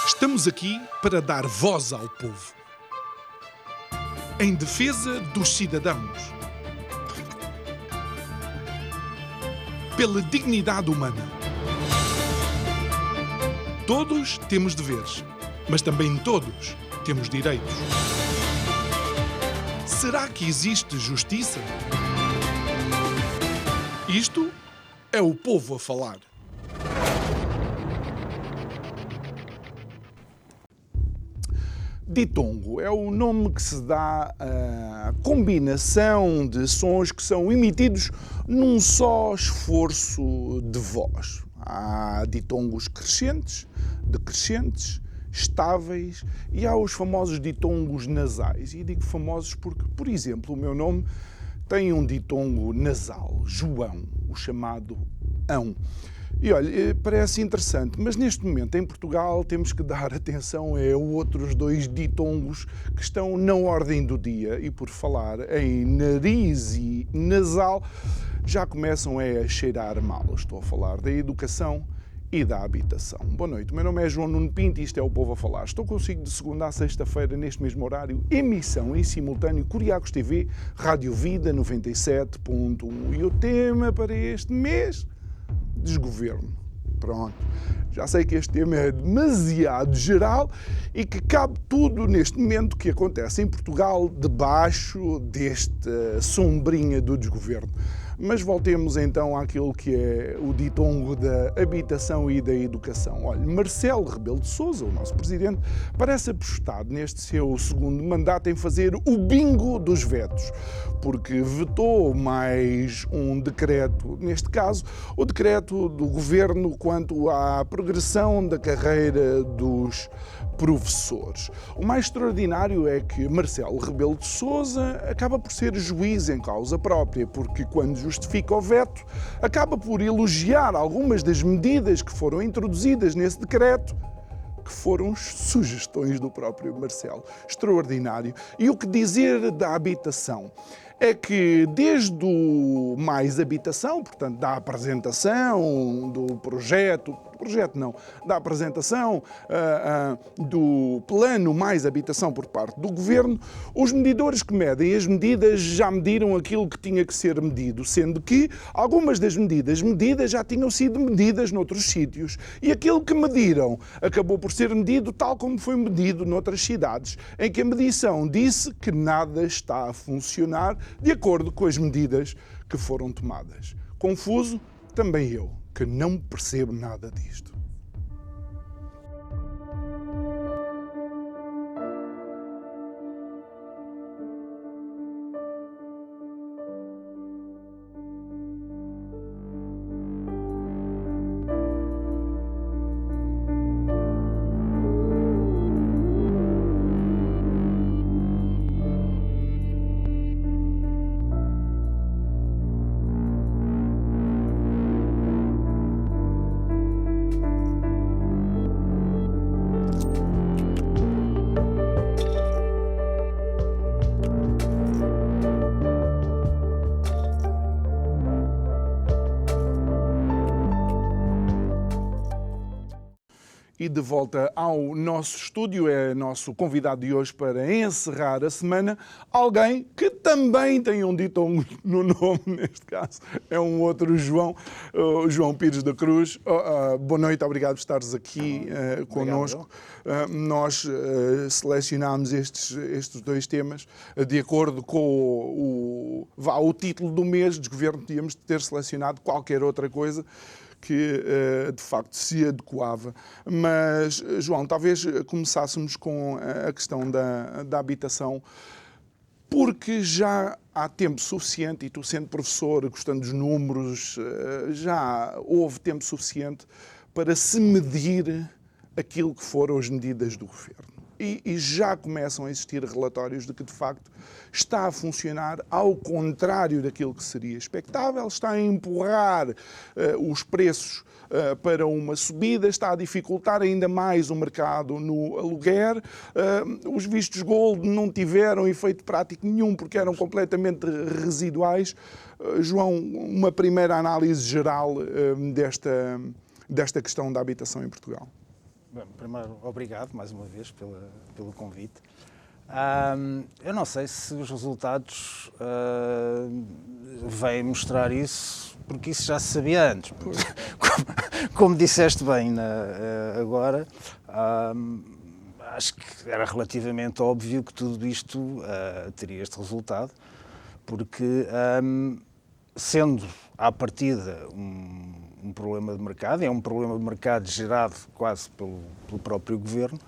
Estamos aqui para dar voz ao povo, em defesa dos cidadãos, pela dignidade humana. Todos temos deveres, mas também todos temos direitos. Será que existe justiça? Isto é o povo a falar. Ditongo é o nome que se dá à combinação de sons que são emitidos num só esforço de voz. Há ditongos crescentes, decrescentes, estáveis e há os famosos ditongos nasais. E digo famosos porque, por exemplo, o meu nome tem um ditongo nasal, João, o chamado ão. E olha, parece interessante, mas neste momento em Portugal temos que dar atenção a outros dois ditongos que estão na ordem do dia. E por falar em nariz e nasal, já começam a cheirar mal. Estou a falar da educação e da habitação. Boa noite, o meu nome é João Nuno Pinto e isto é o Povo a Falar. Estou consigo de segunda a sexta-feira, neste mesmo horário, emissão em simultâneo, Curiacos TV, Rádio Vida 97.1. E o tema para este mês? Desgoverno. Pronto. Já sei que este tema é demasiado geral e que cabe tudo neste momento que acontece em Portugal debaixo desta sombrinha do desgoverno. Mas voltemos então àquilo que é o ditongo da habitação e da educação. Olha, Marcelo Rebelo de Sousa, o nosso presidente, parece apostado neste seu segundo mandato em fazer o bingo dos vetos, porque vetou mais um decreto, neste caso, o decreto do governo quanto à progressão da carreira dos professores. O mais extraordinário é que Marcelo Rebelo de Sousa acaba por ser juiz em causa própria, porque quando justifica o veto, acaba por elogiar algumas das medidas que foram introduzidas nesse decreto, que foram sugestões do próprio Marcelo. Extraordinário. E o que dizer da habitação? É que desde o Mais Habitação, portanto, da apresentação do projeto não, da apresentação do plano Mais Habitação por parte do Governo, os medidores que medem as medidas já mediram aquilo que tinha que ser medido, sendo que algumas das medidas já tinham sido medidas noutros sítios. E aquilo que mediram acabou por ser medido tal como foi medido noutras cidades, em que a medição disse que nada está a funcionar de acordo com as medidas que foram tomadas. Confuso? Também eu, que não percebo nada disto. E de volta ao nosso estúdio, é nosso convidado de hoje para encerrar a semana, alguém que também tem um ditongo no nome, neste caso, é um outro João, João Pires da Cruz. Boa noite, obrigado por estares aqui connosco. Nós selecionámos estes dois temas de acordo com o título do mês. Desgoverno, tínhamos de ter selecionado qualquer outra coisa que de facto se adequava. Mas, João, talvez começássemos com a questão da habitação, porque já há tempo suficiente, e tu sendo professor, gostando dos números, já houve tempo suficiente para se medir aquilo que foram as medidas do governo. E já começam a existir relatórios de que, de facto, está a funcionar ao contrário daquilo que seria expectável, está a empurrar os preços para uma subida, está a dificultar ainda mais o mercado no aluguer. Os vistos gold não tiveram efeito prático nenhum porque eram completamente residuais. João, uma primeira análise geral desta questão da habitação em Portugal. Bem, primeiro, obrigado mais uma vez pelo convite. Eu não sei se os resultados vêm mostrar isso, porque isso já se sabia antes. Como disseste bem agora, acho que era relativamente óbvio que tudo isto teria este resultado, porque sendo à partida um problema de mercado, é um problema de mercado gerado quase pelo próprio governo,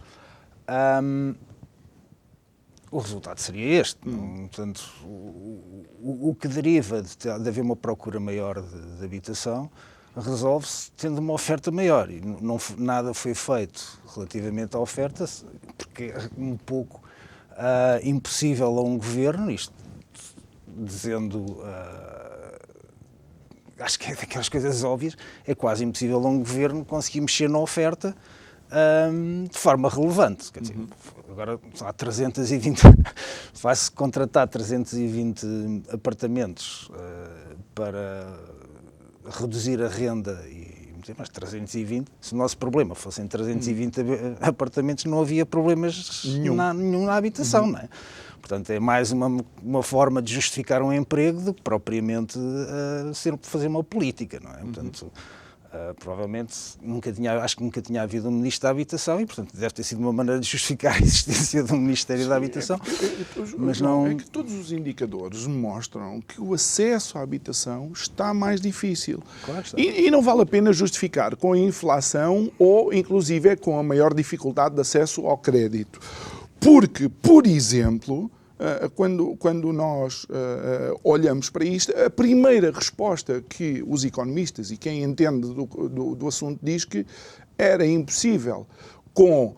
o resultado seria este. Portanto, o que deriva de haver uma procura maior de habitação resolve-se tendo uma oferta maior. E nada foi feito relativamente à oferta, porque é um pouco impossível a um governo, isto dizendo... acho que é daquelas coisas óbvias, é quase impossível a um governo conseguir mexer na oferta de forma relevante. Quer dizer, agora há 320, vai-se contratar 320 apartamentos para reduzir a renda mas 320, se o nosso problema fossem 320 apartamentos, não havia problemas nenhum na habitação, não é? Portanto, é mais uma forma de justificar um emprego do que propriamente fazer uma política, não é? Portanto, provavelmente acho que nunca tinha havido um Ministro da Habitação e, portanto, deve ter sido uma maneira de justificar a existência de um Ministério da Habitação. Mas não... É que todos os indicadores mostram que o acesso à habitação está mais difícil. Claro está. E não vale a pena justificar com a inflação ou, inclusive, com a maior dificuldade de acesso ao crédito. Porque, por exemplo, quando nós olhamos para isto, a primeira resposta que os economistas e quem entende do assunto diz que era impossível, com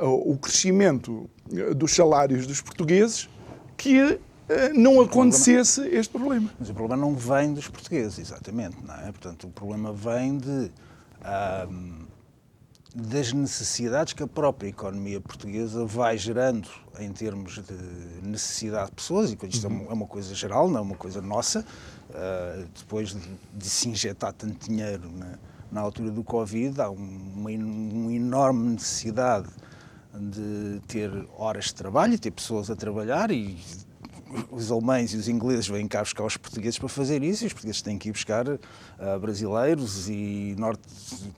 o crescimento dos salários dos portugueses, que não acontecesse este problema. Mas o problema não vem dos portugueses, exatamente, não é? Portanto, o problema vem das necessidades que a própria economia portuguesa vai gerando em termos de necessidade de pessoas, e isto é uma coisa geral, não é uma coisa nossa. Depois de se injetar tanto dinheiro na altura do Covid, há uma enorme necessidade de ter horas de trabalho, ter pessoas a trabalhar, e os alemães e os ingleses vêm cá buscar os portugueses para fazer isso, e os portugueses têm que ir buscar brasileiros e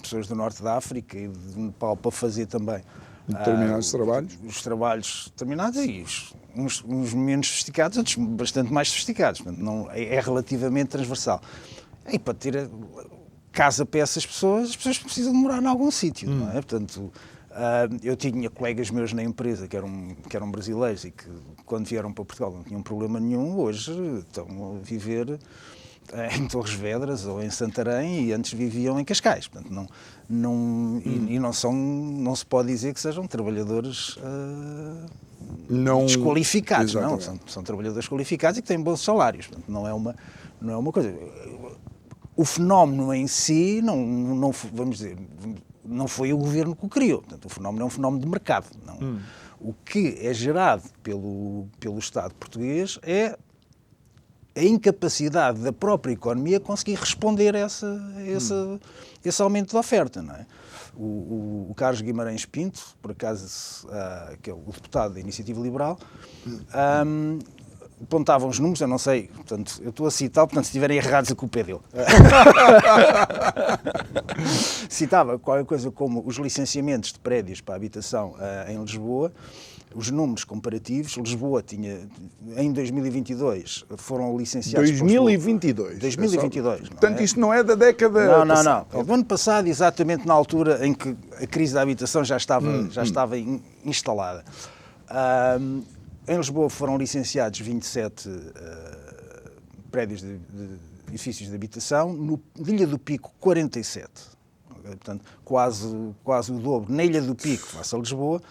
pessoas do norte da África e de Nepal para fazer também determinados trabalhos. Os trabalhos determinados, e uns menos sofisticados, outros bastante mais sofisticados. Portanto, não, é relativamente transversal. E para ter casa para essas pessoas, as pessoas precisam de morar em algum sítio, não é? Portanto, eu tinha colegas meus na empresa que eram brasileiros e que, quando vieram para Portugal, não tinham problema nenhum. Hoje estão a viver em Torres Vedras ou em Santarém, e antes viviam em Cascais. Portanto, não se pode dizer que sejam trabalhadores desqualificados. Não, são trabalhadores qualificados e que têm bons salários. Portanto, não é uma coisa... O fenómeno em si, vamos dizer, não foi o governo que o criou. Portanto, o fenómeno é um fenómeno de mercado. Não. O que é gerado pelo Estado português é a incapacidade da própria economia conseguir responder a esse aumento de oferta. Não é? O Carlos Guimarães Pinto, por acaso, que é o deputado da Iniciativa Liberal, apontavam os números, eu não sei, portanto, eu estou a citar, portanto, se estiverem errados, a culpa é dele. Citava qualquer coisa como os licenciamentos de prédios para a habitação em Lisboa, os números comparativos. Lisboa tinha, em 2022, foram licenciados... 2022. 2022. Portanto, isto não é da década passada. Não. Do ano passado, exatamente na altura em que a crise da habitação já estava instalada. Em Lisboa foram licenciados 27 prédios de edifícios de habitação, na Ilha do Pico 47, portanto quase o dobro, na Ilha do Pico face a Lisboa,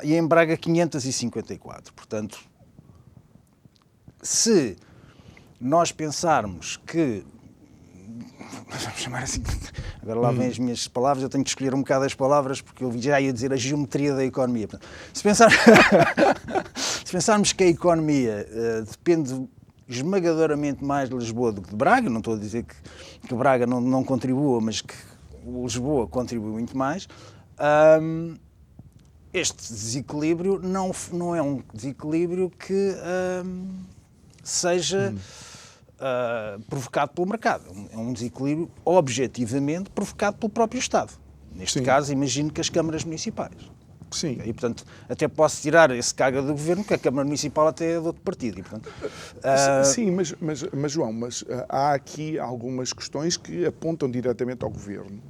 e em Braga 554. Portanto, se nós pensarmos que, vamos chamar assim, agora lá vêm as minhas palavras, eu tenho que escolher um bocado as palavras, porque eu já ia dizer a geometria da economia. Portanto, se pensarmos que a economia depende esmagadoramente mais de Lisboa do que de Braga, não estou a dizer que Braga não contribua, mas que Lisboa contribui muito mais, Este desequilíbrio não é um desequilíbrio que seja provocado pelo mercado. É um desequilíbrio objetivamente provocado pelo próprio Estado. Neste caso, imagino que as câmaras municipais. Sim. E, portanto, até posso tirar esse caga do governo, que a Câmara Municipal até é de outro partido. E, portanto, Sim, mas João, há aqui algumas questões que apontam diretamente ao governo,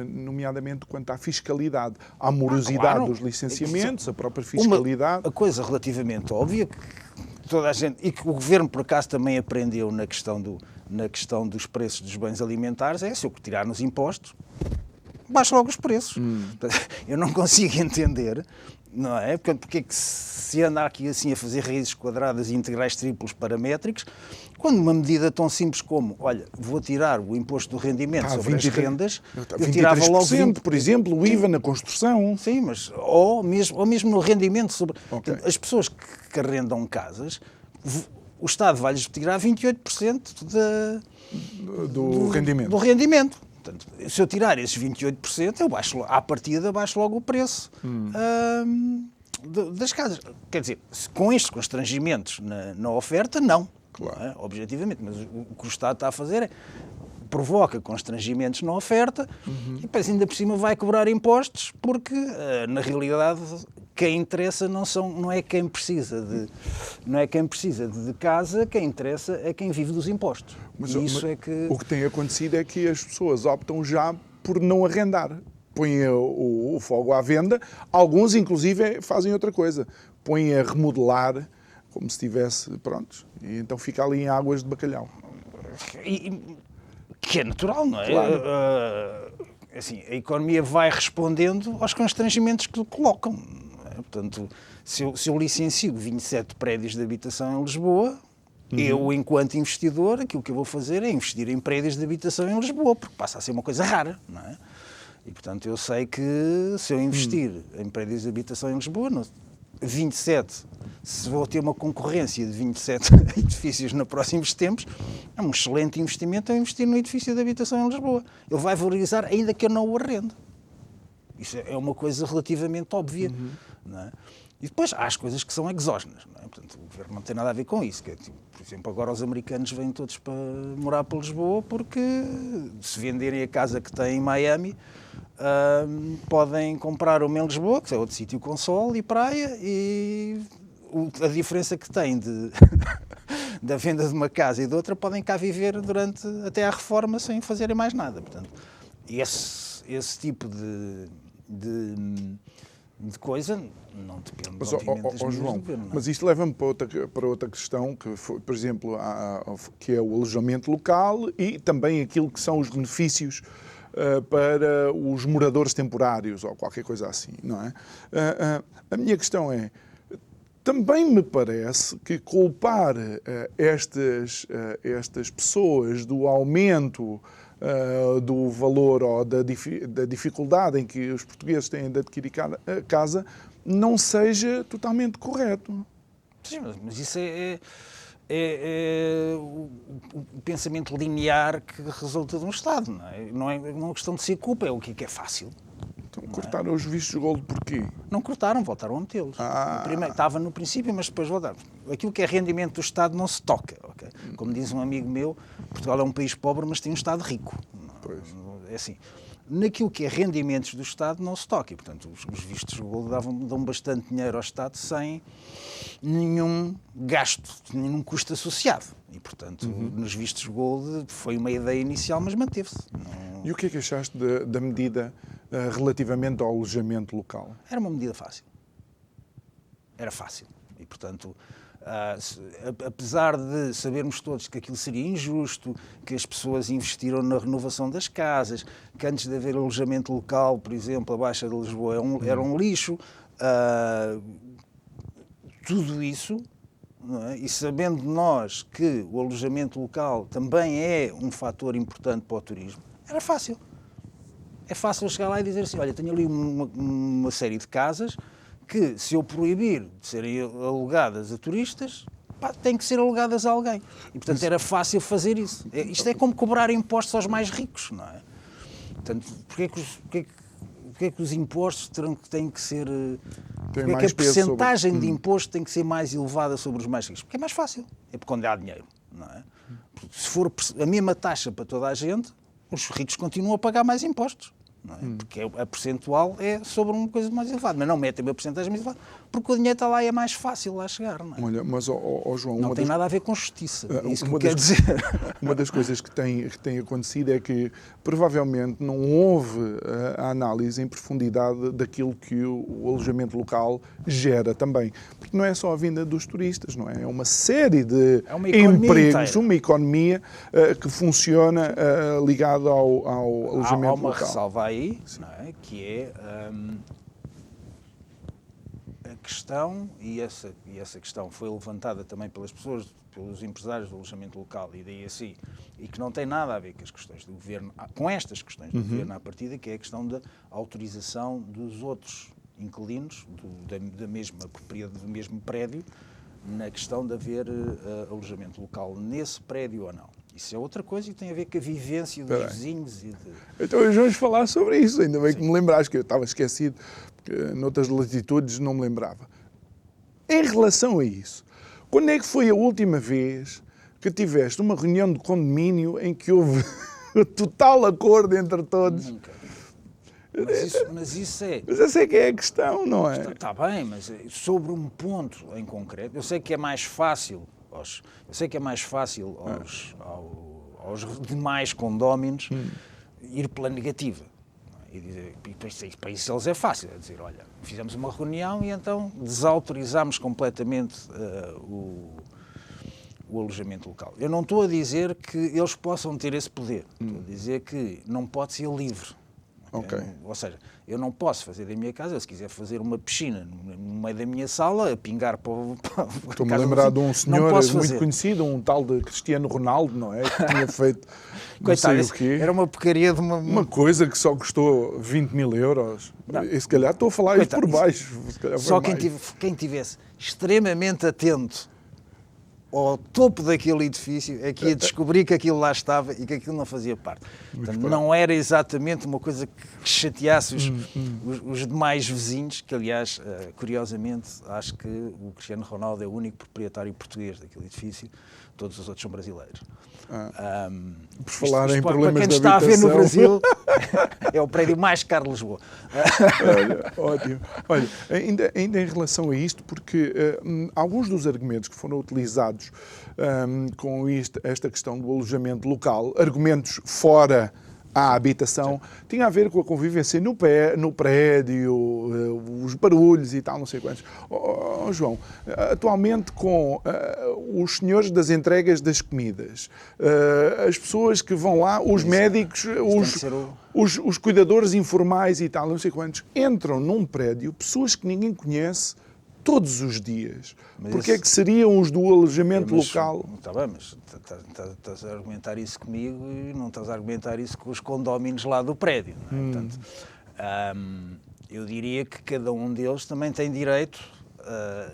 nomeadamente quanto à fiscalidade, à morosidade claro. dos licenciamentos, a própria fiscalidade. A coisa relativamente óbvia, que toda a gente, e que o governo, por acaso, também aprendeu na questão dos preços dos bens alimentares, é se eu tirar nos impostos, baixa logo os preços. Eu não consigo entender, não é? Porque é que se anda aqui assim a fazer raízes quadradas e integrais triplos paramétricos, quando uma medida tão simples como, olha, vou tirar o imposto do rendimento sobre as rendas, eu tirava logo 20%, por exemplo, o IVA na construção. Sim, mas ou mesmo no rendimento sobre Okay. as pessoas que arrendam casas, o Estado vai-lhes tirar 28% Do rendimento. do rendimento. Portanto, se eu tirar esses 28%, eu à partida baixo logo o preço das casas. Quer dizer, com estes constrangimentos na oferta, não. Claro. Não é? Objetivamente. Mas o que o Estado está a fazer é provoca constrangimentos na oferta e depois ainda por cima vai cobrar impostos porque, na realidade, quem interessa não é quem precisa de casa, quem interessa é quem vive dos impostos. O que tem acontecido é que as pessoas optam já por não arrendar. Põem o fogo à venda. Alguns, inclusive, fazem outra coisa. Põem a remodelar, como se estivesse, pronto, e então fica ali em águas de bacalhau. Que é natural, não é? Claro. Assim, a economia vai respondendo aos constrangimentos que lhe colocam. Não é? Portanto, se eu licencio 27 prédios de habitação em Lisboa, eu, enquanto investidor, aquilo que eu vou fazer é investir em prédios de habitação em Lisboa, porque passa a ser uma coisa rara, não é? E, portanto, eu sei que se eu investir em prédios de habitação em Lisboa, 27, se vou ter uma concorrência de 27 edifícios nos próximos tempos, é um excelente investimento eu investir no edifício de habitação em Lisboa. Ele vai valorizar ainda que eu não o arrende. Isso é uma coisa relativamente óbvia. Não é? E depois há as coisas que são exógenas. Não é? Portanto, o governo não tem nada a ver com isso. Que é, tipo, por exemplo, agora os americanos vêm todos para morar para Lisboa porque se venderem a casa que têm em Miami, podem comprar uma em Lisboa, que é outro sítio com sol e praia, e a diferença que tem da venda de uma casa e de outra, podem cá viver durante até à reforma sem fazerem mais nada. Portanto, esse tipo de coisa não depende, Mas, obviamente, das medidas João, do governo. Não é? mas isto leva-me para outra questão, que foi, por exemplo, que é o alojamento local e também aquilo que são os benefícios para os moradores temporários ou qualquer coisa assim, não é? A minha questão é, também me parece que culpar estas pessoas do aumento do valor ou da dificuldade em que os portugueses têm de adquirir casa não seja totalmente correto. Sim, mas isso é o pensamento linear que resulta de um Estado. Não é uma questão de ser culpa, é o que é fácil. Então, cortaram os vistos de gold porquê? Não cortaram, voltaram a metê-los. Estava no princípio, mas depois voltaram. Aquilo que é rendimento do Estado não se toca. Okay? Como diz um amigo meu, Portugal é um país pobre, mas tem um Estado rico. Pois. É assim. Naquilo que é rendimentos do Estado não se toca. E, portanto, os vistos de gold dão bastante dinheiro ao Estado sem nenhum gasto, nenhum custo associado. E, portanto, nos vistos de gold foi uma ideia inicial, mas manteve-se. E o que é que achaste da medida relativamente ao alojamento local? Era uma medida fácil. Era fácil. E, portanto, apesar de sabermos todos que aquilo seria injusto, que as pessoas investiram na renovação das casas, que antes de haver alojamento local, por exemplo, a Baixa de Lisboa era um lixo, tudo isso, não é? E sabendo nós que o alojamento local também é um fator importante para o turismo, era fácil. É fácil chegar lá e dizer assim, olha, tenho ali uma série de casas que, se eu proibir de serem alugadas a turistas, têm que ser alugadas a alguém. E, portanto, era fácil fazer isso. Isto é como cobrar impostos aos mais ricos, não é? Portanto, porque é que os impostos têm que ser... Porque é que mais a peso percentagem de imposto tem que ser mais elevada sobre os mais ricos? Porque é mais fácil. É porque onde há dinheiro, não é? Porque se for a mesma taxa para toda a gente, os ricos continuam a pagar mais impostos. Não é? Porque a percentual é sobre uma coisa mais elevada, mas não metem uma percentagem mais elevada, porque o dinheiro está lá e é mais fácil lá chegar. Não é? Olha, mas, João... Não tem nada a ver com justiça, é isso que uma quer das- dizer. Uma das coisas que tem acontecido é que provavelmente não houve a análise em profundidade daquilo que o alojamento local gera também. Porque não é só a vinda dos turistas, não é? É uma série de É uma economia empregos, inteira. uma economia que funciona ligada ao alojamento Há uma local. ressalva aí, não é? Que é a questão, e essa questão foi levantada também pelas pessoas, pelos empresários do alojamento local e daí assim, e que não tem nada a ver com as questões do governo, com estas questões do governo à partida, que é a questão da autorização dos outros inquilinos da mesma propriedade, do mesmo prédio, na questão de haver alojamento local nesse prédio ou não. Isso é outra coisa e tem a ver com a vivência dos vizinhos e de... Então hoje vamos falar sobre isso, ainda bem que me lembraste, que eu estava esquecido, porque noutras latitudes não me lembrava. Em relação a isso, quando é que foi a última vez que tiveste uma reunião de condomínio em que houve total acordo entre todos? Nunca. Mas isso é... Mas essa é que é a questão, não é? Está bem, mas sobre um ponto em concreto, eu sei que é mais fácil aos demais condóminos ir pela negativa. E dizer, para isso eles é fácil, é dizer, olha, fizemos uma reunião e então desautorizámos completamente o alojamento local. Eu não estou a dizer que eles possam ter esse poder, estou a dizer que não pode ser livre. Ok. Ou seja, eu não posso fazer da minha casa, se quiser fazer uma piscina no meio da minha sala, a pingar para Estou-me a lembrar de um senhor muito fazer. conhecido, um tal de Cristiano Ronaldo, não é? Que tinha feito não Coitado, sei o quê. era uma porcaria de Uma coisa que só custou 20 mil euros. Não. E se calhar estou a falar isto por Coitado, baixo. Se calhar foi Só mais. quem tivesse extremamente atento ao topo daquele edifício é que ia descobrir que aquilo lá estava e que aquilo não fazia parte. Portanto, não era exatamente uma coisa que chateasse os demais vizinhos, que aliás, curiosamente, acho que o Cristiano Ronaldo é o único proprietário português daquele edifício, todos os outros são brasileiros. Por falar em para problemas quem de está a ver no habitação. Brasil, é o prédio mais caro de Lisboa. Olha, ótimo. Olha, ainda em relação a isto, porque alguns dos argumentos que foram utilizados com esta questão do alojamento local, argumentos fora à habitação, tinha a ver com a convivência no prédio, os barulhos e tal, não sei quantos. João, atualmente com os senhores das entregas das comidas, as pessoas que vão lá, os médicos, os cuidadores informais e tal, não sei quantos, entram num prédio, pessoas que ninguém conhece, todos os dias. Porque é que seriam os do alojamento local? Está bem, mas estás a argumentar isso comigo e não estás a argumentar isso com os condóminos lá do prédio. Não é? Portanto, eu diria que cada um deles também tem direito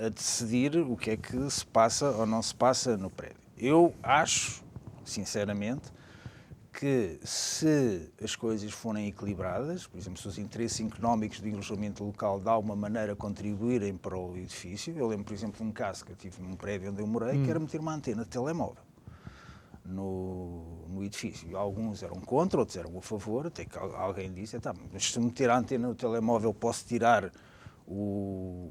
a decidir o que é que se passa ou não se passa no prédio. Eu acho, sinceramente, que se as coisas forem equilibradas, por exemplo, se os interesses económicos do alojamento local de alguma maneira contribuírem para o edifício, eu lembro, por exemplo, de um caso que eu tive num prédio onde eu morei, que era meter uma antena de telemóvel no edifício. Alguns eram contra, outros eram a favor, até que alguém disse, mas se meter a antena no telemóvel posso tirar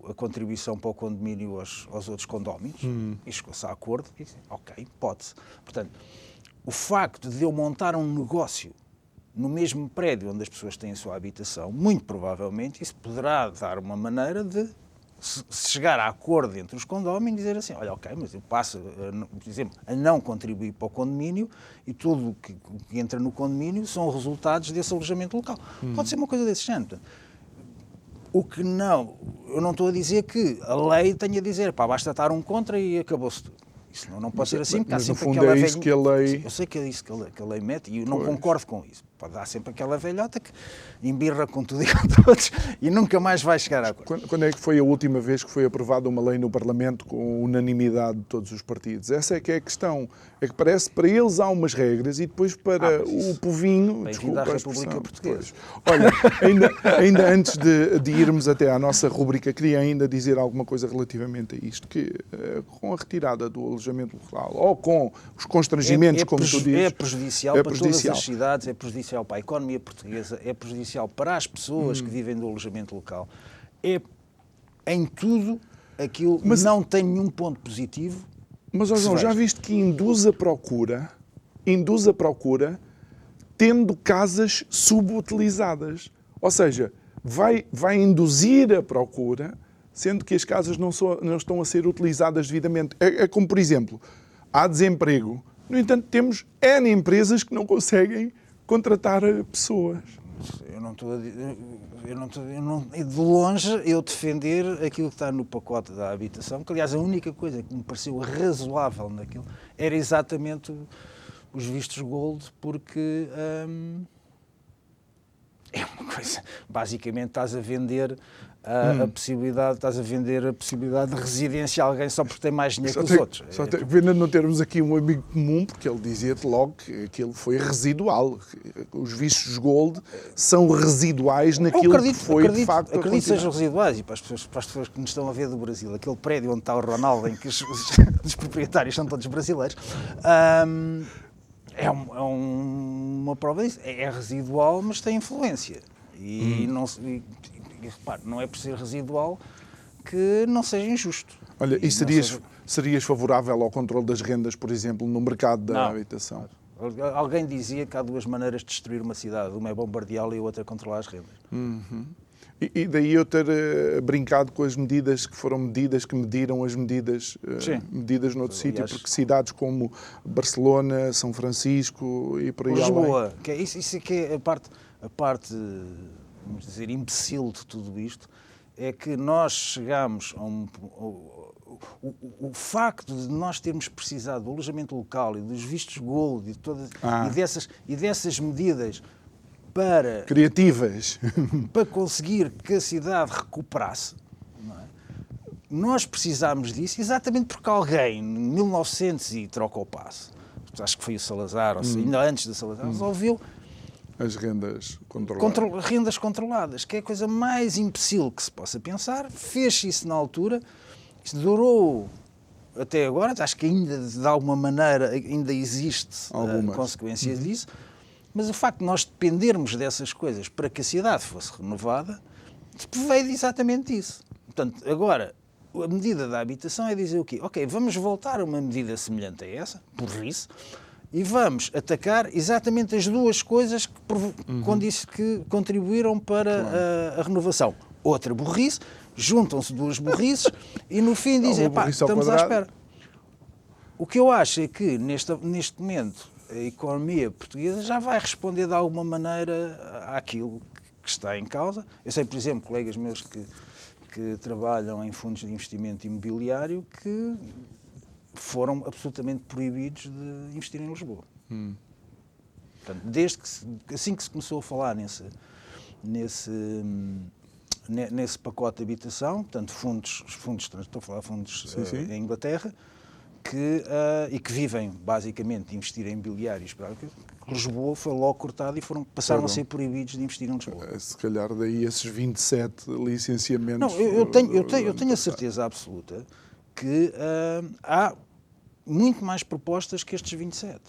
a contribuição para o condomínio aos outros condóminos? E chegou-se a acordo e disse, ok, pode-se. Portanto, o facto de eu montar um negócio no mesmo prédio onde as pessoas têm a sua habitação, muito provavelmente isso poderá dar uma maneira de se chegar a acordo entre os condóminos e dizer assim, olha, ok, mas eu passo, por exemplo, a não contribuir para o condomínio e tudo o que entra no condomínio são resultados desse alojamento local. Pode ser uma coisa desse género. O que não, eu não estou a dizer que a lei tenha a dizer, basta estar um contra e acabou-se tudo. Isso não pode ser assim, porque há mas no sempre fundo aquela é isso que a lei... Eu sei que é isso que a lei mete e eu não concordo com isso. Pode dar sempre aquela velhota que embirra com tudo e com todos e nunca mais vai chegar a acordo. Quando é que foi a última vez que foi aprovada uma lei no Parlamento com unanimidade de todos os partidos? Essa é que é a questão. É que parece que para eles há umas regras e depois para o povinho... Bem-vindo à desculpa a República expressão, Portuguesa. pois. Olha, ainda antes de irmos até à nossa rúbrica, queria ainda dizer alguma coisa relativamente a isto, que com a retirada do alojamento local ou com os constrangimentos, como tu dizes... É prejudicial para todas as cidades, é prejudicial para a economia portuguesa, é prejudicial para as pessoas que vivem do alojamento local. É em tudo aquilo, mas não tem nenhum ponto positivo. Mas, João, já viste que induz a procura, tendo casas subutilizadas. Ou seja, vai induzir a procura, sendo que as casas não estão a ser utilizadas devidamente. É como, por exemplo, há desemprego. No entanto, temos N empresas que não conseguem contratar pessoas. Eu não estou a dizer... de longe eu defender aquilo que está no pacote da habitação, que aliás a única coisa que me pareceu razoável naquilo era exatamente os vistos gold, porque é uma coisa, basicamente estás a vender a possibilidade de residência a alguém só porque tem mais dinheiro que os outros. Pena não termos aqui um amigo comum, porque ele dizia-te logo que aquilo foi residual. Os vistos gold são residuais naquilo que foi de facto. Acredito que sejam residuais, e para as pessoas que nos estão a ver do Brasil, aquele prédio onde está o Ronaldo, em que os proprietários são todos brasileiros, é uma prova disso. É residual, mas tem influência. E repare, não é por ser residual que não seja injusto. Olha, e serias favorável ao controle das rendas, por exemplo, no mercado da habitação? Alguém dizia que há duas maneiras de destruir uma cidade. Uma é bombardeá-la e a outra é controlar as rendas. E daí eu ter brincado com as medidas que foram medidas, que mediram as medidas noutro sítio, porque cidades como Barcelona, São Francisco e por aí além... Lisboa, que isso é que é a parte, vamos dizer, imbecil de tudo isto, é que nós chegamos a o facto de nós termos precisado do alojamento local e dos vistos gold e dessas medidas para... criativas. Para conseguir que a cidade recuperasse. Não é? Nós precisámos disso exatamente porque alguém, em 1900, e troca o passo, acho que foi o Salazar, ou seja, ainda antes de Salazar, resolveu as rendas controladas. Rendas controladas, que é a coisa mais imbecil que se possa pensar. Fez-se isso na altura, isso durou até agora, acho que ainda de alguma maneira ainda existe consequências disso, mas o facto de nós dependermos dessas coisas para que a cidade fosse renovada, veio de exatamente isso. Portanto, agora, a medida da habitação é dizer o quê? Ok, vamos voltar a uma medida semelhante a essa, por isso, e vamos atacar exatamente as duas coisas que contribuíram para a renovação. Outra burrice, juntam-se duas burrices e no fim dizem, estamos à espera. O que eu acho é que neste momento a economia portuguesa já vai responder de alguma maneira àquilo que está em causa. Eu sei, por exemplo, colegas meus que trabalham em fundos de investimento imobiliário que foram absolutamente proibidos de investir em Lisboa. Portanto, assim que se começou a falar nesse pacote de habitação, portanto, estou a falar de fundos em Inglaterra, e que vivem basicamente de investir em imobiliários, Lisboa foi logo cortado e passaram a ser proibidos de investir em Lisboa. Se calhar daí esses 27 licenciamentos... Não, eu tenho a certeza absoluta que há muito mais propostas que estes 27.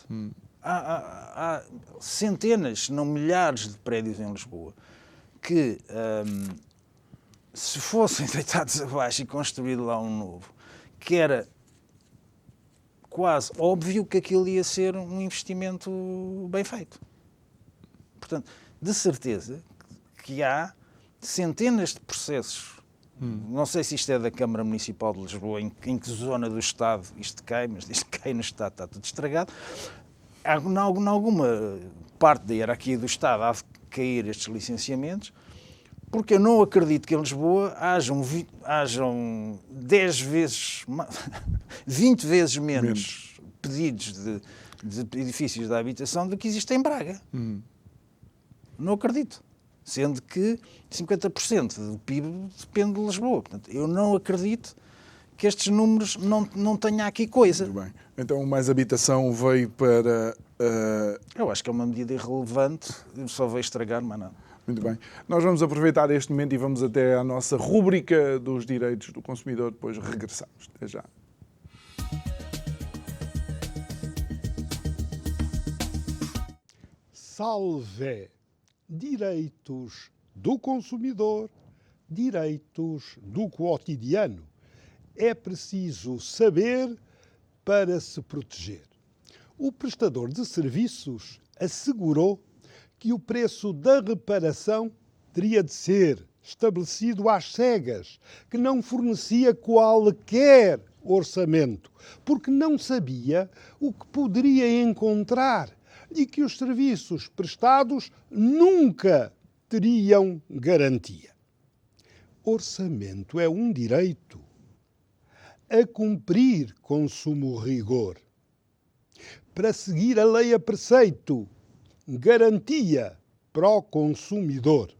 Há centenas, se não milhares de prédios em Lisboa que, se fossem deitados abaixo e construído lá um novo, que era quase óbvio que aquilo ia ser um investimento bem feito. Portanto, de certeza que há centenas de processos. Não sei se isto é da Câmara Municipal de Lisboa, em que zona do Estado isto cai, mas isto cai no Estado, está tudo estragado. Em alguma parte da hierarquia do Estado há de cair estes licenciamentos, porque eu não acredito que em Lisboa hajam 10 vezes, 20 vezes menos pedidos de edifícios de habitação do que existe em Braga. Não acredito. Sendo que 50% do PIB depende de Lisboa. Portanto, eu não acredito que estes números não tenham aqui coisa. Muito bem. Então, mais habitação veio para... Eu acho que é uma medida irrelevante, só vai estragar, mas nada. Muito bem. Nós vamos aproveitar este momento e vamos até à nossa rúbrica dos direitos do consumidor, depois regressamos. Até já. Salve! Direitos do consumidor, direitos do cotidiano. É preciso saber para se proteger. O prestador de serviços assegurou que o preço da reparação teria de ser estabelecido às cegas, que não fornecia qualquer orçamento, porque não sabia o que poderia encontrar e que os serviços prestados nunca teriam garantia. Orçamento é um direito a cumprir com sumo rigor. Para seguir a lei a preceito, garantia para o consumidor.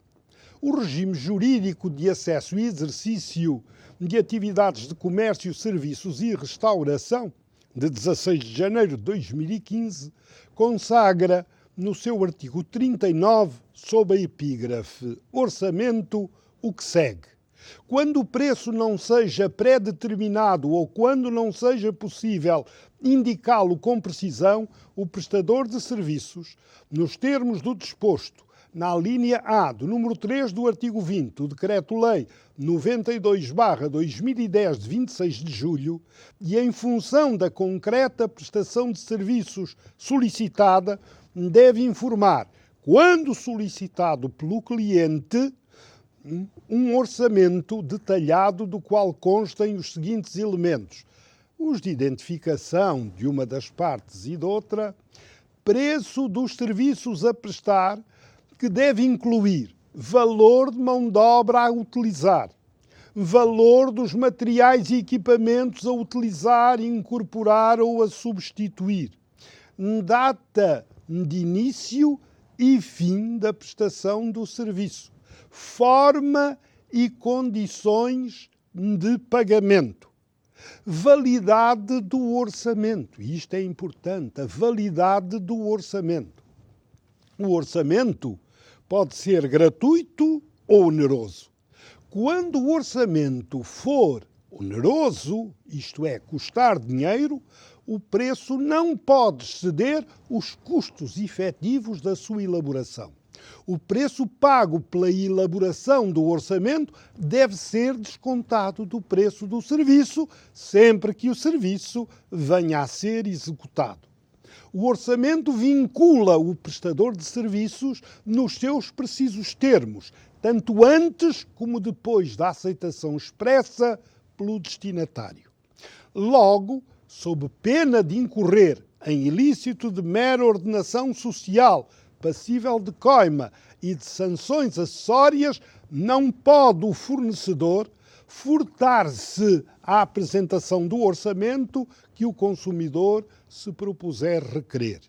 O regime jurídico de acesso e exercício de atividades de comércio, serviços e restauração, de 16 de janeiro de 2015, consagra no seu artigo 39, sob a epígrafe Orçamento, o que segue. Quando o preço não seja pré-determinado ou quando não seja possível indicá-lo com precisão, o prestador de serviços, nos termos do disposto na linha A do número 3 do artigo 20 do Decreto-Lei 92/2010 de 26 de julho e em função da concreta prestação de serviços solicitada, deve informar, quando solicitado pelo cliente, um orçamento detalhado do qual constem os seguintes elementos: os de identificação de uma das partes e de outra, preço dos serviços a prestar, que deve incluir valor de mão de obra a utilizar, valor dos materiais e equipamentos a utilizar, incorporar ou a substituir, data de início e fim da prestação do serviço, forma e condições de pagamento, validade do orçamento. E isto é importante, a validade do orçamento. O orçamento pode ser gratuito ou oneroso. Quando o orçamento for oneroso, isto é, custar dinheiro, o preço não pode exceder os custos efetivos da sua elaboração. O preço pago pela elaboração do orçamento deve ser descontado do preço do serviço, sempre que o serviço venha a ser executado. O orçamento vincula o prestador de serviços nos seus precisos termos, tanto antes como depois da aceitação expressa pelo destinatário. Logo, sob pena de incorrer em ilícito de mera ordenação social, passível de coima e de sanções acessórias, não pode o fornecedor furtar-se à apresentação do orçamento que o consumidor se propuser requerer.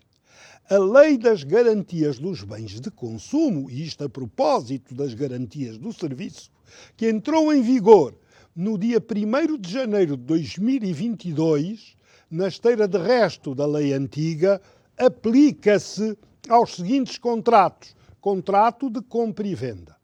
A Lei das Garantias dos Bens de Consumo, e isto a propósito das garantias do serviço, que entrou em vigor no dia 1º de janeiro de 2022, na esteira de resto da lei antiga, aplica-se aos seguintes contratos: contrato de compra e venda,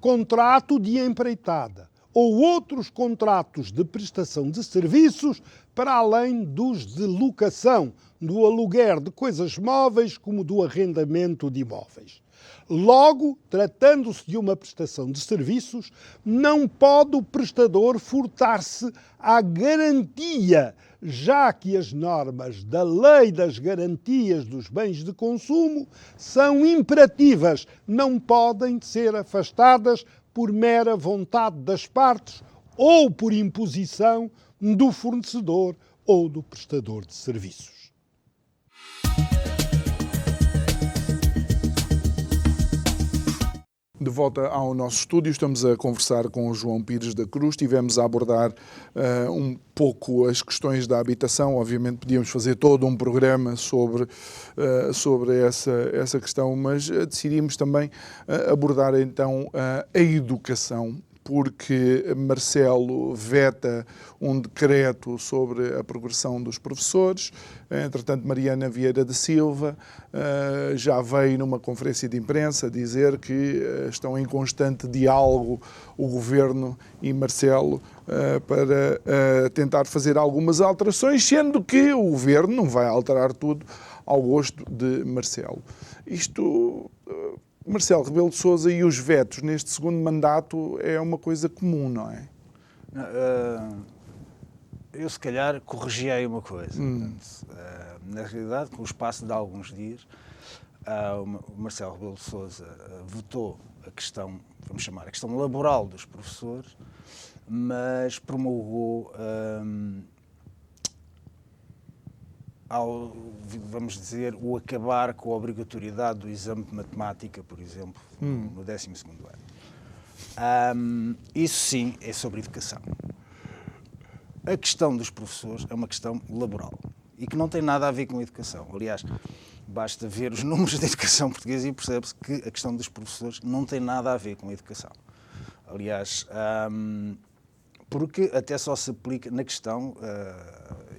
contrato de empreitada ou outros contratos de prestação de serviços, para além dos de locação, do aluguer de coisas móveis, como do arrendamento de imóveis. Logo, tratando-se de uma prestação de serviços, não pode o prestador furtar-se à garantia, já que as normas da Lei das Garantias dos Bens de Consumo são imperativas, não podem ser afastadas por mera vontade das partes ou por imposição do fornecedor ou do prestador de serviços. De volta ao nosso estúdio, estamos a conversar com o João Pires da Cruz. Estivemos a abordar um pouco as questões da habitação. Obviamente podíamos fazer todo um programa sobre essa questão, mas decidimos também abordar então a educação, porque Marcelo veta um decreto sobre a progressão dos professores. Entretanto, Mariana Vieira da Silva já veio numa conferência de imprensa dizer que estão em constante diálogo o Governo e Marcelo para tentar fazer algumas alterações, sendo que o Governo não vai alterar tudo ao gosto de Marcelo. Marcelo Rebelo de Sousa e os vetos neste segundo mandato é uma coisa comum, não é? Eu, se calhar, corrigi uma coisa. Portanto, na realidade, com o espaço de alguns dias, o Marcelo Rebelo de Sousa votou a questão, vamos chamar, a questão laboral dos professores, mas promulgou, vamos dizer, o acabar com a obrigatoriedade do exame de matemática, por exemplo, no 12º ano. Isso sim é sobre educação. A questão dos professores é uma questão laboral e que não tem nada a ver com a educação. Aliás, basta ver os números da educação portuguesa e percebe-se que a questão dos professores não tem nada a ver com a educação. Aliás, porque até só se aplica na questão,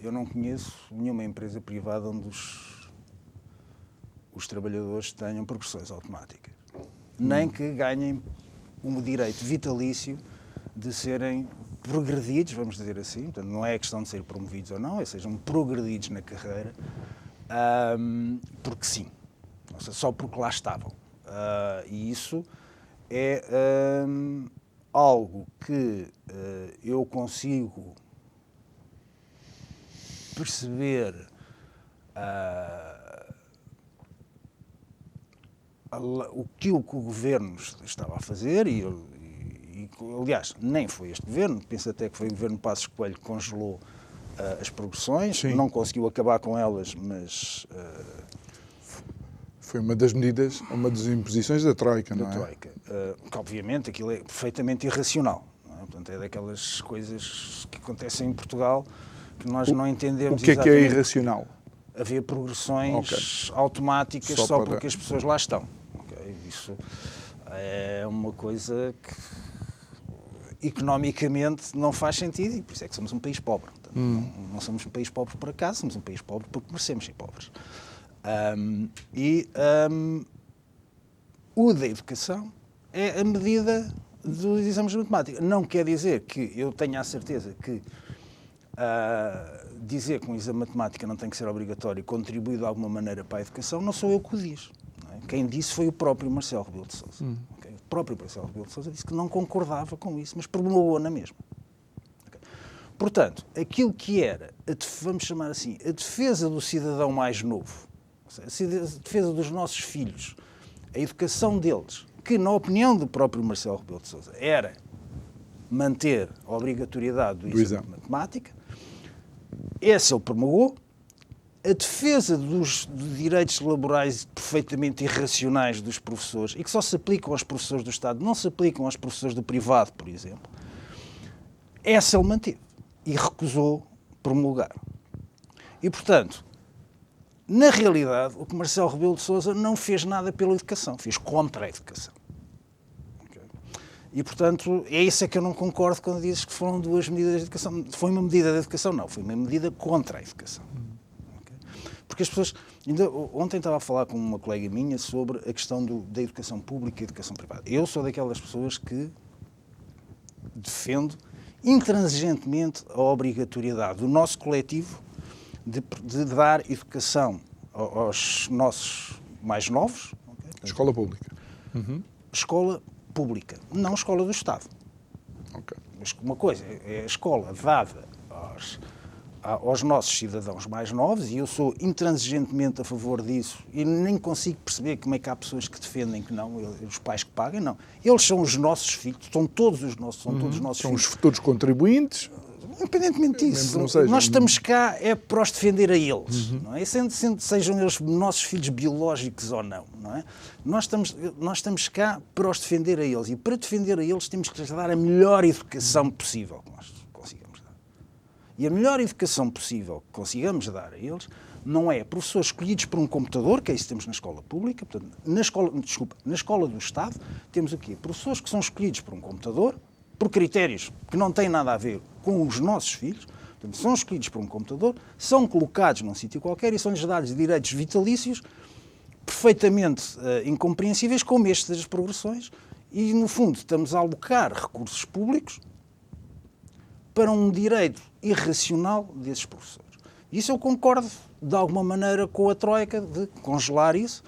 eu não conheço nenhuma empresa privada onde os trabalhadores tenham progressões automáticas, nem que ganhem um direito vitalício de serem progredidos, vamos dizer assim. Portanto, não é a questão de serem promovidos ou não, é sejam progredidos na carreira, porque sim, ou seja, só porque lá estavam. E isso é algo que eu consigo perceber o que o Governo estava a fazer e aliás, nem foi este Governo, penso até que foi o Governo Passos Coelho que congelou as progressões. Sim. Não conseguiu acabar com elas, mas... Foi uma das medidas, uma das imposições da Troika, não é? Da Troika. Que, obviamente, aquilo é perfeitamente irracional. Não é? Portanto, é daquelas coisas que acontecem em Portugal que nós não entendemos. O que é irracional? Haver progressões automáticas só porque as pessoas lá estão. Okay? Isso é uma coisa que economicamente não faz sentido e por isso é que somos um país pobre. Portanto, não somos um país pobre por acaso, somos um país pobre porque merecemos ser pobres. O da educação é a medida dos exames de matemática. Não quer dizer que eu tenha a certeza que dizer que um exame de matemática não tem que ser obrigatório e contribuir de alguma maneira para a educação, não sou eu que o diz. Não é? Quem disse foi o próprio Marcelo Rebelo de Sousa. Okay? O próprio Marcelo Rebelo de Sousa disse que não concordava com isso, mas promulgou na mesma. Okay? Portanto, aquilo que era, vamos chamar assim, a defesa do cidadão mais novo, a defesa dos nossos filhos, a educação deles, que, na opinião do próprio Marcelo Rebelo de Sousa, era manter a obrigatoriedade do exame de matemática, esse ele promulgou. A defesa dos direitos laborais perfeitamente irracionais dos professores, e que só se aplicam aos professores do Estado, não se aplicam aos professores do privado, por exemplo, essa ele manteve e recusou promulgar. E, portanto, na realidade, o que Marcelo Rebelo de Sousa não fez nada pela educação, fez contra a educação. Okay? E, portanto, é isso que eu não concordo quando dizes que foram duas medidas de educação. Foi uma medida de educação? Não, foi uma medida contra a educação. Okay? Porque as pessoas... Ontem estava a falar com uma colega minha sobre a questão da educação pública e educação privada. Eu sou daquelas pessoas que defendo intransigentemente a obrigatoriedade do nosso coletivo de dar educação aos nossos mais novos. Okay? Escola pública. Escola pública, não escola do Estado. Okay. Mas uma coisa é a escola dada aos nossos cidadãos mais novos, e eu sou intransigentemente a favor disso, e nem consigo perceber como é que há pessoas que defendem que não, os pais que paguem, não. Eles são os nossos filhos, são todos os nossos filhos. São os futuros contribuintes. Independentemente disso, que não seja. nós estamos cá é para os defender a eles, não é? Sejam eles nossos filhos biológicos ou não, não é? Nós estamos cá para os defender a eles, e para defender a eles temos que lhes dar a melhor educação possível que nós consigamos dar. E a melhor educação possível que consigamos dar a eles não é professores escolhidos por um computador, que é isso que temos na escola pública, portanto, na escola do Estado temos o quê? Professores que são escolhidos por um computador, por critérios que não têm nada a ver com os nossos filhos, portanto, são escolhidos por um computador, são colocados num sítio qualquer e são-lhes dados direitos vitalícios perfeitamente incompreensíveis, como estas das progressões, e, no fundo, estamos a alocar recursos públicos para um direito irracional desses professores. Isso eu concordo, de alguma maneira, com a Troika, de congelar isso,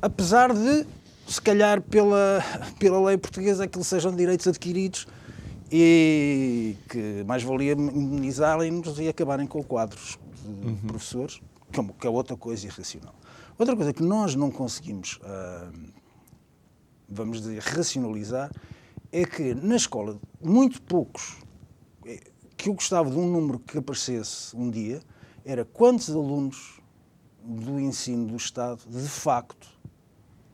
apesar de, se calhar, pela lei portuguesa, aquilo sejam direitos adquiridos e que mais valia imunizarem-nos e acabarem com quadros de professores, que é outra coisa irracional. Outra coisa que nós não conseguimos, vamos dizer, racionalizar, é que na escola, muito poucos, que eu gostava de um número que aparecesse um dia, era quantos alunos do ensino do Estado, de facto,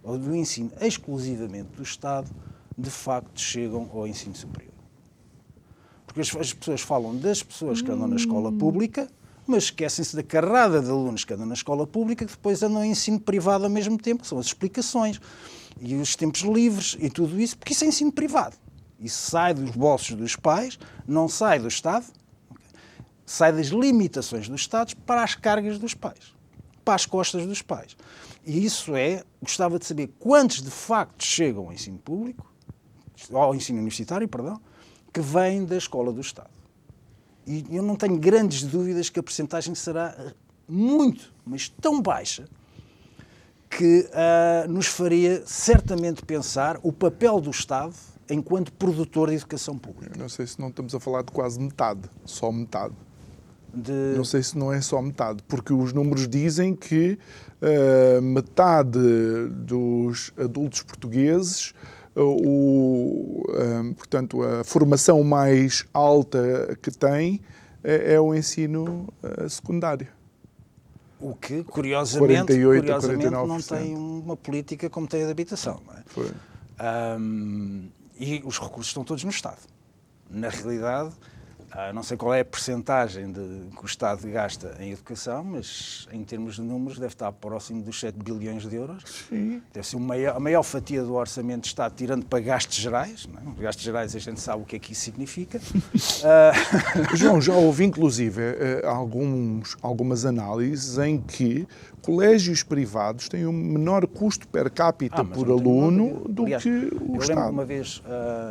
ou do ensino exclusivamente do Estado, de facto chegam ao ensino superior. Porque as pessoas falam das pessoas que andam na escola pública, mas esquecem-se da carrada de alunos que andam na escola pública, que depois andam em ensino privado ao mesmo tempo, que são as explicações, e os tempos livres, e tudo isso, porque isso é ensino privado. Isso sai dos bolsos dos pais, não sai do Estado, sai das limitações dos Estados para as cargas dos pais, para as costas dos pais. E isso gostava de saber quantos de facto chegam ao ensino público, ao ensino universitário, perdão, que vêm da escola do Estado. E eu não tenho grandes dúvidas que a percentagem será muito, mas tão baixa, que nos faria certamente pensar o papel do Estado enquanto produtor de educação pública. Eu não sei se não estamos a falar de quase metade, só metade. Não sei se não é só metade, porque os números dizem que metade dos adultos portugueses, portanto, a formação mais alta que têm é o ensino secundário. O que, curiosamente, 48, não tem uma política como tem a de habitação. Não é? Foi. E os recursos estão todos no Estado. Na realidade, não sei qual é a percentagem que o Estado gasta em educação, mas em termos de números deve estar próximo dos 7 bilhões de euros. Sim. Deve ser a maior fatia do orçamento do Estado, tirando para gastos gerais. Não é? Gastos gerais a gente sabe o que é que isso significa. João, já houve inclusive algumas análises em que colégios privados têm um menor custo per capita por aluno do que o eu Estado. lembro uma vez,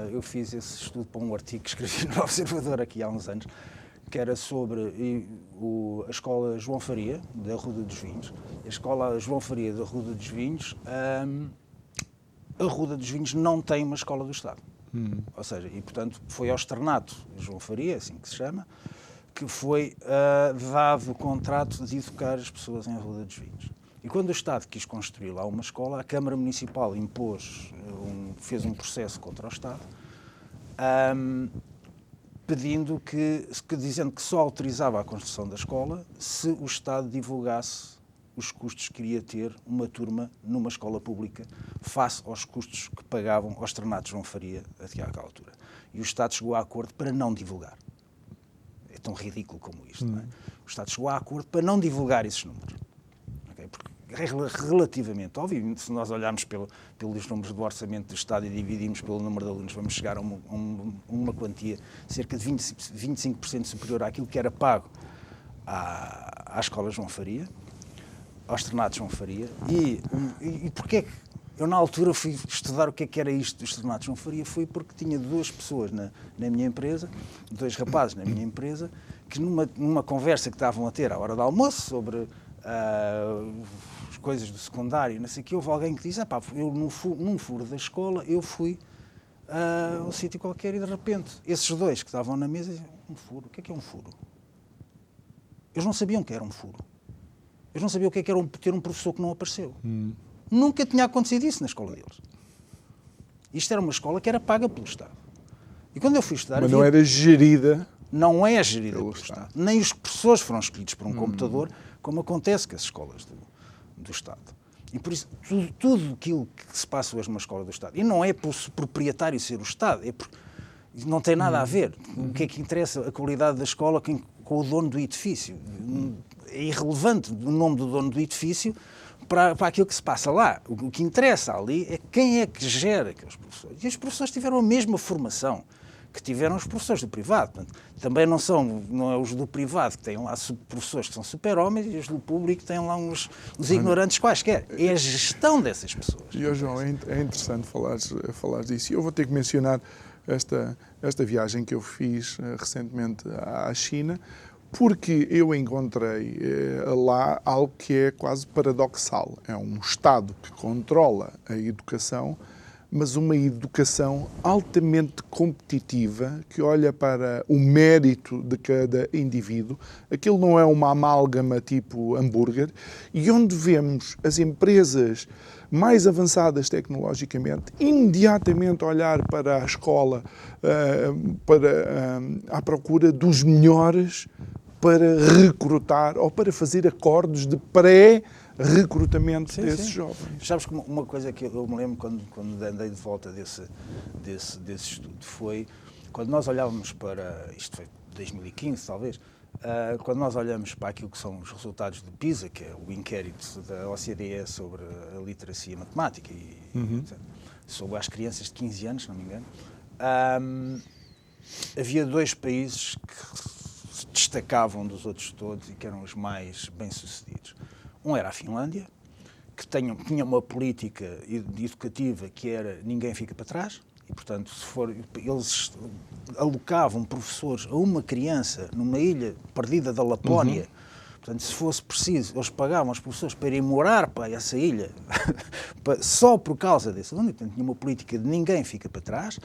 eu fiz esse estudo para um artigo que escrevi no Observador aqui há uns anos, que era sobre a Escola João Faria, da Ruda dos Vinhos. A Escola João Faria da Ruda dos Vinhos, a Ruda dos Vinhos não tem uma escola do Estado. Ou seja, e portanto foi ao Externato João Faria, assim que se chama, que foi dado o contrato de educar as pessoas em Ruda dos Vinhos. E quando o Estado quis construir lá uma escola, a Câmara Municipal fez um processo contra o Estado, pedindo dizendo que só autorizava a construção da escola se o Estado divulgasse os custos que iria ter uma turma numa escola pública face aos custos que pagavam aos Externatos João Faria até àquela altura. E o Estado chegou a acordo para não divulgar. É tão ridículo como isto, não é? O Estado chegou a acordo para não divulgar esses números. Okay? Porque é relativamente óbvio, se nós olharmos pelos números do orçamento do Estado e dividirmos pelo número de alunos, vamos chegar a uma quantia cerca de 25% superior àquilo que era pago à Escola João Faria, aos Externatos João Faria. E porquê é que eu, na altura, fui estudar o que era isto dos Externatos João Faria? Foi porque tinha duas pessoas na minha empresa, dois rapazes na minha empresa, que numa conversa que estavam a ter à hora do almoço sobre as coisas do secundário, não sei o que, houve alguém que disse: eu num furo da escola, eu fui a um sítio qualquer e de repente esses dois que estavam na mesa diziam: um furo? O que é um furo? Eles não sabiam o que era um furo. Eles não sabiam o que era ter um professor que não apareceu. Nunca tinha acontecido isso na escola deles. Isto era uma escola que era paga pelo Estado. E quando eu fui estudar... Mas não era gerida... Não é gerida pelo pelo Estado. Estado. Nem os professores foram escolhidos por um computador, como acontece com as escolas do Estado. E por isso, tudo aquilo que se passa hoje numa escola do Estado, e não é por proprietário ser o Estado, é porque não tem nada a ver. O que é que interessa a qualidade da escola com o dono do edifício? É irrelevante o nome do dono do edifício para aquilo que se passa lá. O que interessa ali é quem é que gera aqueles professores. E os professores tiveram a mesma formação que tiveram os professores do privado. Portanto, também não é os do privado que têm lá professores que são super-homens e os do público que têm lá uns ignorantes quaisquer. É a gestão dessas pessoas. E, João, é interessante falar disso. Eu vou ter que mencionar esta viagem que eu fiz recentemente à China, porque eu encontrei lá algo que é quase paradoxal. É um Estado que controla a educação, mas uma educação altamente competitiva, que olha para o mérito de cada indivíduo. Aquilo não é uma amálgama tipo hambúrguer, e onde vemos as empresas mais avançadas tecnologicamente imediatamente olhar para a escola à procura dos melhores para recrutar ou para fazer acordos de pré-recrutamento desses jovens. Sabes que uma coisa que eu me lembro quando andei de volta desse estudo foi quando nós olhávamos para, isto foi 2015 talvez, quando nós olhamos para aquilo que são os resultados do PISA, que é o inquérito da OCDE sobre a literacia matemática, etc., sobre as crianças de 15 anos, se não me engano, havia 2 países que se destacavam dos outros todos e que eram os mais bem-sucedidos. Um era a Finlândia, que tinha uma política educativa que era ninguém fica para trás, e, portanto, eles alocavam professores a uma criança numa ilha perdida da Lapónia. Portanto, se fosse preciso, eles pagavam aos professores para irem morar para essa ilha só por causa desse. Portanto, tinha uma política de ninguém fica para trás.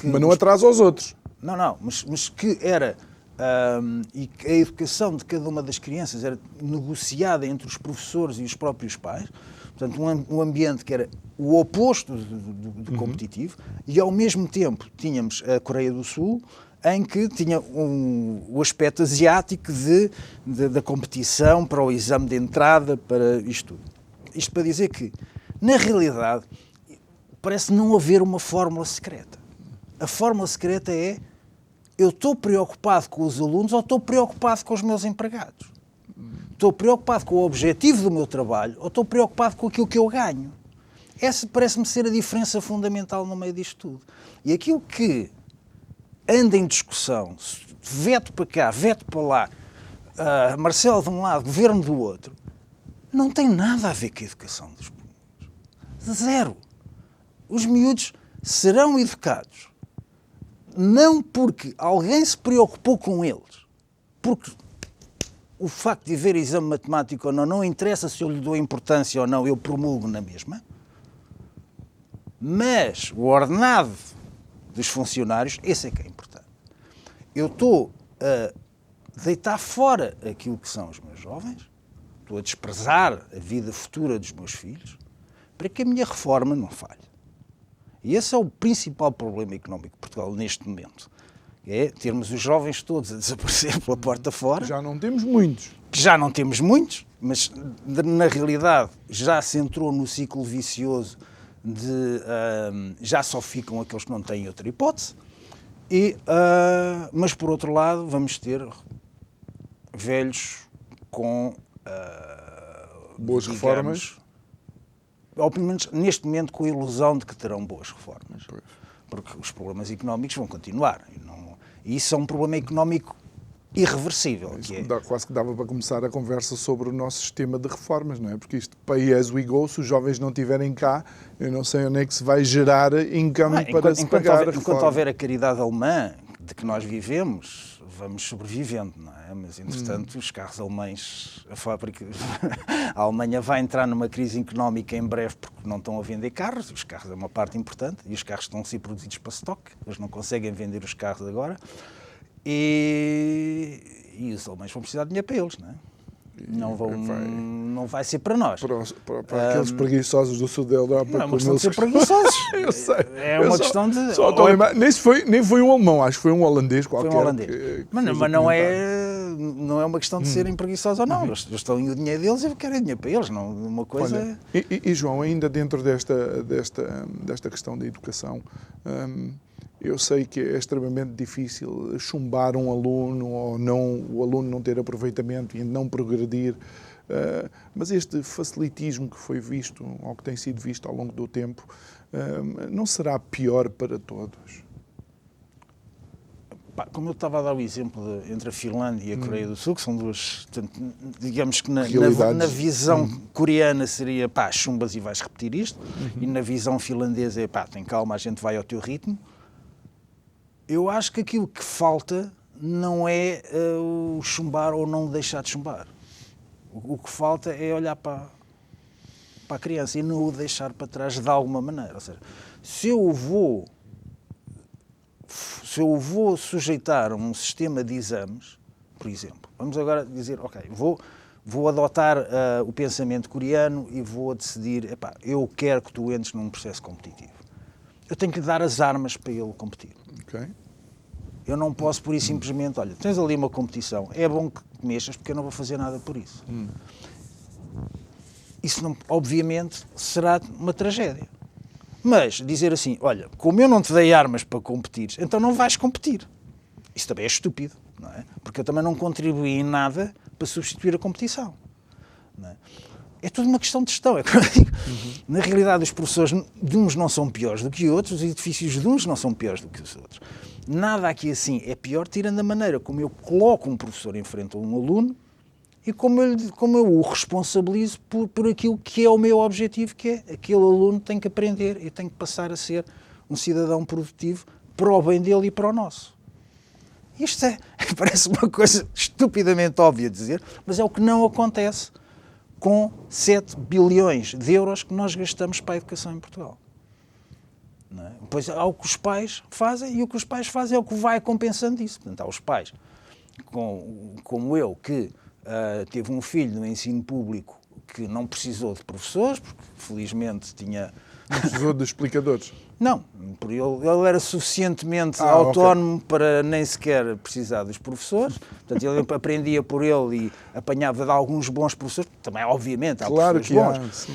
Mas não atrasa os outros. Não, mas que era... e a educação de cada uma das crianças era negociada entre os professores e os próprios pais. Portanto, um ambiente que era o oposto de competitivo, e ao mesmo tempo tínhamos a Coreia do Sul, em que tinha o aspecto asiático da competição para o exame de entrada, para isto tudo. Isto para dizer que, na realidade, parece não haver uma fórmula secreta. A fórmula secreta é: eu estou preocupado com os alunos ou estou preocupado com os meus empregados? Estou preocupado com o objetivo do meu trabalho ou estou preocupado com aquilo que eu ganho? Essa parece-me ser a diferença fundamental no meio disto tudo. E aquilo que anda em discussão, veto para cá, veto para lá, Marcelo de um lado, governo do outro, não tem nada a ver com a educação dos miúdos. Zero. Os miúdos serão educados não porque alguém se preocupou com eles, porque o facto de haver exame matemático ou não interessa se eu lhe dou importância ou não, eu promulgo na mesma, mas o ordenado dos funcionários, esse é que é importante. Eu estou a deitar fora aquilo que são os meus jovens, estou a desprezar a vida futura dos meus filhos, para que a minha reforma não falhe. E esse é o principal problema económico de Portugal neste momento. É termos os jovens todos a desaparecer pela porta fora. Já não temos muitos. Já não temos muitos, mas na realidade já se entrou no ciclo vicioso de já só ficam aqueles que não têm outra hipótese. Mas por outro lado vamos ter velhos com boas reformas. Ou pelo menos neste momento com a ilusão de que terão boas reformas. Porque os problemas económicos vão continuar. E isso é um problema económico irreversível. Quase que dava para começar a conversa sobre o nosso sistema de reformas, não é? Porque isto, pay as we go, se os jovens não estiverem cá, eu não sei onde é que se vai gerar income para se pagar a reforma. Enquanto houver a caridade alemã de que nós vivemos, vamos sobrevivendo, não é? Mas, entretanto, os carros alemães, a Alemanha vai entrar numa crise económica em breve porque não estão a vender carros, os carros é uma parte importante, e os carros estão a ser produzidos para stock, eles não conseguem vender os carros agora, e os alemães vão precisar de dinheiro para eles, não é? Não vai ser para nós. Para aqueles preguiçosos do sul da Europa. Não é uma questão de ser preguiçosos. Eu sei. É uma questão de... Só estou a lembrar. Nem foi um alemão, acho que foi um holandês qualquer. Foi um holandês. Mas não é uma questão de serem preguiçosos ou não. Eles estão em o dinheiro deles e querem dinheiro para eles. Não, uma coisa Olha, e João, ainda dentro desta questão da educação, eu sei que é extremamente difícil chumbar um aluno ou não, o aluno não ter aproveitamento e não progredir, mas este facilitismo que foi visto, ou que tem sido visto ao longo do tempo, não será pior para todos? Como eu estava a dar o exemplo entre a Finlândia e a Coreia do Sul, que são duas, digamos que na visão coreana seria chumbas e vais repetir isto, e na visão finlandesa é tem calma, a gente vai ao teu ritmo. Eu acho que aquilo que falta não é o chumbar ou não deixar de chumbar. O que falta é olhar para a criança e não o deixar para trás de alguma maneira. Ou seja, se eu vou sujeitar um sistema de exames, por exemplo, vamos agora dizer, ok, vou adotar o pensamento coreano e vou decidir, eu quero que tu entres num processo competitivo. Eu tenho que lhe dar as armas para ele competir. Okay. Eu não posso, por isso, simplesmente, olha, tens ali uma competição, é bom que mexas porque eu não vou fazer nada por isso. Isso, não, obviamente, será uma tragédia. Mas dizer assim, olha, como eu não te dei armas para competir, então não vais competir. Isso também é estúpido, não é? Porque eu também não contribuí em nada para substituir a competição. Não é? É tudo uma questão de gestão. É como eu digo. Na realidade, os professores de uns não são piores do que outros, os edifícios de uns não são piores do que os outros. Nada aqui assim é pior, tirando a maneira como eu coloco um professor em frente a um aluno e como eu o responsabilizo por aquilo que é o meu objetivo, que é aquele aluno tem que aprender e tem que passar a ser um cidadão produtivo para o bem dele e para o nosso. Isto parece uma coisa estupidamente óbvia de dizer, mas é o que não acontece com 7 bilhões de euros que nós gastamos para a educação em Portugal. Não é? Pois há o que os pais fazem e o que os pais fazem é o que vai compensando isso. Portanto, há os pais, como eu, que teve um filho no ensino público que não precisou de professores, porque felizmente tinha... Não precisou de explicadores? Não, ele era suficientemente autónomo para nem sequer precisar dos professores. Portanto, ele aprendia por ele e apanhava de alguns bons professores, também obviamente há professores bons.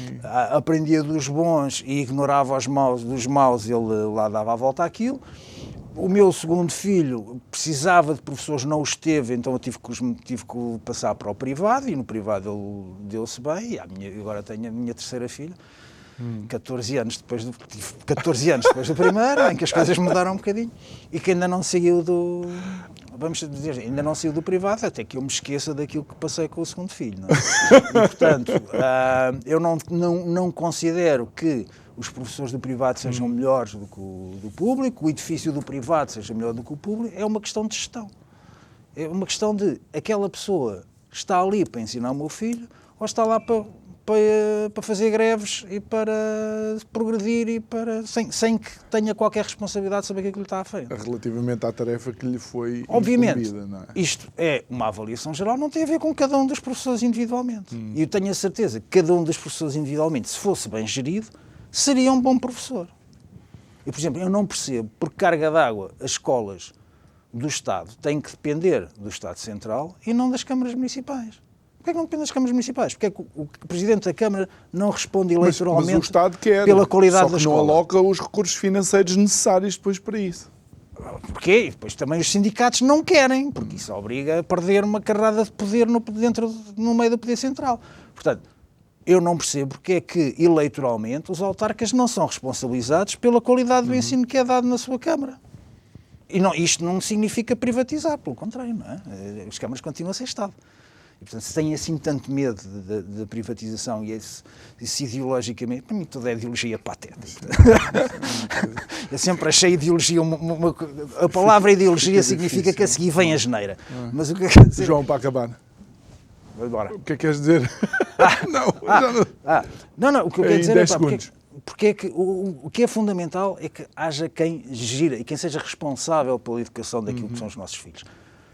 Aprendia dos bons e ignorava os maus, dos maus ele lá dava a volta àquilo. O meu segundo filho precisava de professores, não os teve, então eu tive que passar para o privado e no privado ele deu-se bem e agora tenho a minha terceira filha. 14 anos depois do primeiro, em que as coisas mudaram um bocadinho e que ainda não saiu do privado, até que eu me esqueça daquilo que passei com o segundo filho. Não é? E, portanto, eu não considero que os professores do privado sejam melhores do que o do público, o edifício do privado seja melhor do que o público, é uma questão de gestão. É uma questão de aquela pessoa está ali para ensinar o meu filho ou está lá para fazer greves e para progredir e sem que tenha qualquer responsabilidade sobre aquilo que lhe está a feito. Relativamente à tarefa que lhe foi obviamente, incumbida, não é? Isto é uma avaliação geral, não tem a ver com cada um dos professores individualmente. E eu tenho a certeza que cada um dos professores individualmente, se fosse bem gerido, seria um bom professor. E, por exemplo, eu não percebo porque carga d'água as escolas do Estado têm que depender do Estado Central e não das câmaras municipais. Porquê é que não depende das câmaras municipais? Porquê é que o Presidente da Câmara não responde eleitoralmente mas o Estado quer, pela qualidade da escola? Só que não aloca os recursos financeiros necessários depois para isso. Porquê? E depois também os sindicatos não querem, porque isso obriga a perder uma carrada de poder no meio do poder central. Portanto, eu não percebo porque é que eleitoralmente os autarcas não são responsabilizados pela qualidade do ensino que é dado na sua Câmara. E isto não significa privatizar, pelo contrário, não é? As câmaras continuam a ser Estado. E, portanto, se têm assim tanto medo da privatização e isso ideologicamente, para mim toda é ideologia patética. Eu sempre achei ideologia, a palavra ideologia significa que a seguir vem a geneira. Mas o que quer dizer... João, para acabar. Agora. O que é que queres dizer? Não, o que eu quero dizer 10 é segundos. porque é que o que é fundamental é que haja quem gira e quem seja responsável pela educação daquilo que são os nossos filhos.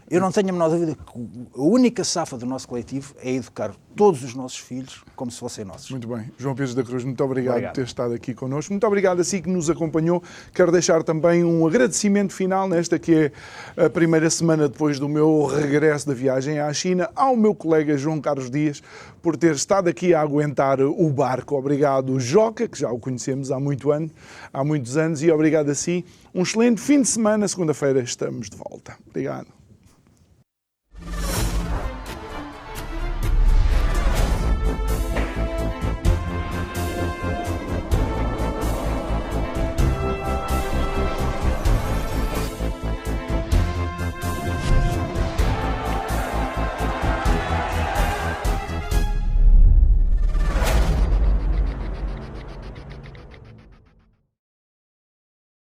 Eu não tenho a menor dúvida que a única safa do nosso coletivo é educar todos os nossos filhos como se fossem nossos. Muito bem. João Pedro da Cruz, muito obrigado Obrigado. por ter estado aqui connosco. Muito obrigado a si que nos acompanhou. Quero deixar também um agradecimento final nesta que é a primeira semana depois do meu regresso da viagem à China, ao meu colega João Carlos Dias, por ter estado aqui a aguentar o barco. Obrigado, Joca, que já o conhecemos há muitos anos, e obrigado a si. Um excelente fim de semana. Segunda-feira estamos de volta. Obrigado.